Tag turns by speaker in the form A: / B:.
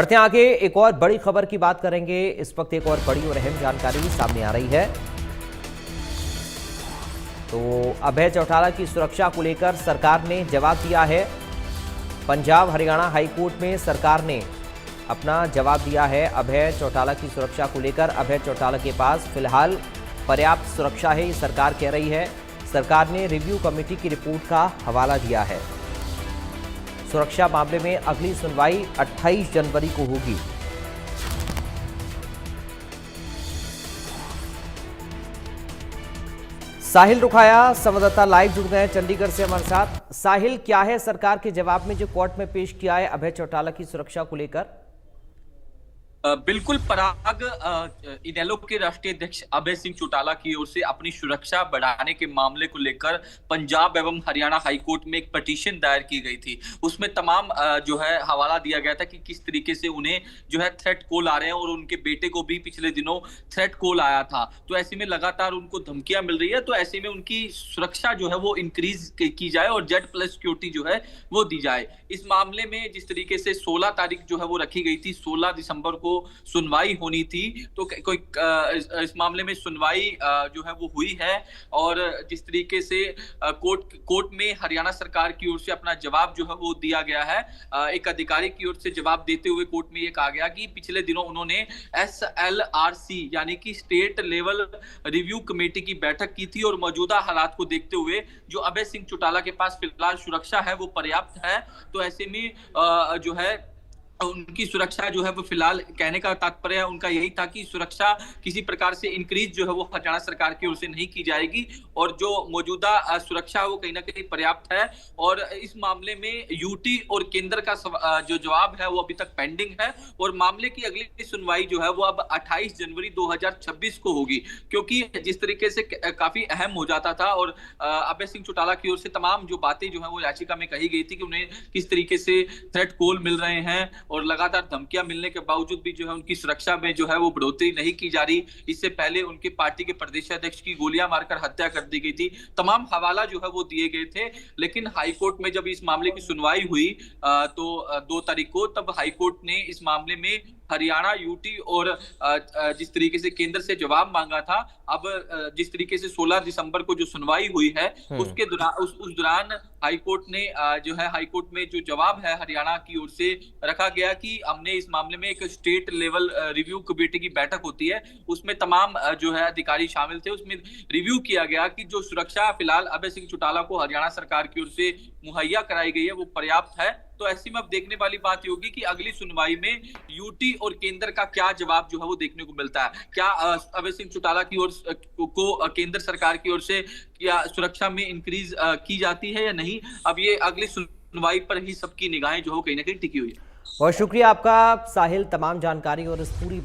A: बढ़ते हैं आगे, एक और बड़ी खबर की बात करेंगे। इस वक्त एक और बड़ी और अहम जानकारी सामने आ रही है। तो अभय चौटाला की सुरक्षा को लेकर सरकार ने जवाब दिया है। पंजाब हरियाणा हाईकोर्ट में सरकार ने अपना जवाब दिया है अभय चौटाला की सुरक्षा को लेकर। अभय चौटाला के पास फिलहाल पर्याप्त सुरक्षा है, ये सरकार कह रही है। सरकार ने रिव्यू कमेटी की रिपोर्ट का हवाला दिया है। सुरक्षा मामले में अगली सुनवाई 28 जनवरी को होगी। साहिल रुखाया संवाददाता लाइव जुड़ गए हैं चंडीगढ़ से हमारे साथ। साहिल, क्या है सरकार के जवाब में जो कोर्ट में पेश किया है अभय चौटाला की सुरक्षा को लेकर?
B: बिल्कुल पराग, इनेलो के राष्ट्रीय अध्यक्ष अभय सिंह चौटाला की ओर से अपनी सुरक्षा बढ़ाने के मामले को लेकर पंजाब एवं हरियाणा हाईकोर्ट में एक पिटीशन दायर की गई थी। उसमें तमाम जो है हवाला दिया गया था कि किस तरीके से उन्हें जो है थ्रेट कॉल आ रहे हैं, और उनके बेटे को भी पिछले दिनों थ्रेट कॉल आया था। तो ऐसे में लगातार उनको धमकियां मिल रही है, तो ऐसे में उनकी सुरक्षा जो है वो इंक्रीज की जाए और Z+ सिक्योरिटी जो है वो दी जाए। इस मामले में जिस तरीके से 16 तारीख जो है वो रखी गई थी, 16 दिसंबर को सुनवाई होनी थी, तो कोई इस मामले में सुनवाई जो है वो हुई है। और जिस तरीके से कोर्ट में हरियाणा सरकार की ओर से अपना जवाब जो है वो दिया गया है। एक अधिकारी की ओर से जवाब देते हुए कोर्ट में ये कहा गया कि पिछले दिनों उन्होंने SLRC यानी कि स्टेट लेवल रिव्यू कमेटी की बैठक की थी, और मौजूदा हालात को देखते हुए जो अभय सिंह चौटाला के पास फिलहाल सुरक्षा है वो पर्याप्त है। तो ऐसे में जो है उनकी सुरक्षा जो है वो फिलहाल, कहने का तात्पर्य उनका यही था कि सुरक्षा किसी प्रकार से इंक्रीज जो है वो हरियाणा सरकार की ओर से नहीं की जाएगी, और जो मौजूदा सुरक्षा है वो कहीं ना कहीं पर्याप्त है। और इस मामले में यूटी और केंद्र का जो जवाब है वो अभी तक पेंडिंग है, और मामले की अगली सुनवाई जो है वो अब 28 जनवरी 2026 को होगी। क्योंकि जिस तरीके से काफी अहम हो जाता था, और अभय सिंह चौटाला की ओर से तमाम जो बातें जो है वो याचिका में कही गई थी कि उन्हें किस तरीके से थ्रेट कॉल मिल रहे हैं, और लगातार धमकियां मिलने के बावजूद भी जो है उनकी सुरक्षा में जो है वो बढ़ोतरी नहीं की जा रही। इससे पहले उनके पार्टी के प्रदेश अध्यक्ष की गोलियां मारकर हत्या कर दी गई थी। तमाम हवाला जो है वो दिए गए थे। लेकिन हाईकोर्ट में जब इस मामले की सुनवाई हुई तो 2 तारीख को, तब हाईकोर्ट ने इस मामले में हरियाणा, यूटी और जिस तरीके से केंद्र से जवाब मांगा था, अब जिस तरीके से 16 दिसंबर को जो सुनवाई हुई है उसके दौरान उस दौरान हाईकोर्ट ने जो है, हाईकोर्ट में जो जवाब है हरियाणा की ओर से रखा गया कि हमने इस मामले में एक स्टेट लेवल रिव्यू कमेटी की बैठक होती है, उसमें तमाम जो है अधिकारी शामिल थे। उसमें रिव्यू किया गया कि जो सुरक्षा फिलहाल अभय सिंह चौटाला को हरियाणा सरकार की ओर से मुहैया कराई गई है वो पर्याप्त है। तो ऐसे में अब देखने वाली बात ये होगी कि अगली सुनवाई में यूटी और केंद्र का क्या जवाब जो है वो देखने को मिलता है। क्या अभय सिंह चौटाला की ओर को केंद्र सरकार की ओर से क्या सुरक्षा में इंक्रीज की जाती है या नहीं, अब ये अगली सुनवाई पर ही सबकी निगाहें जो हो कहीं ना कहीं टिकी हुई है।
A: बहुत शुक्रिया आपका साहिल, तमाम जानकारी और इस पूरी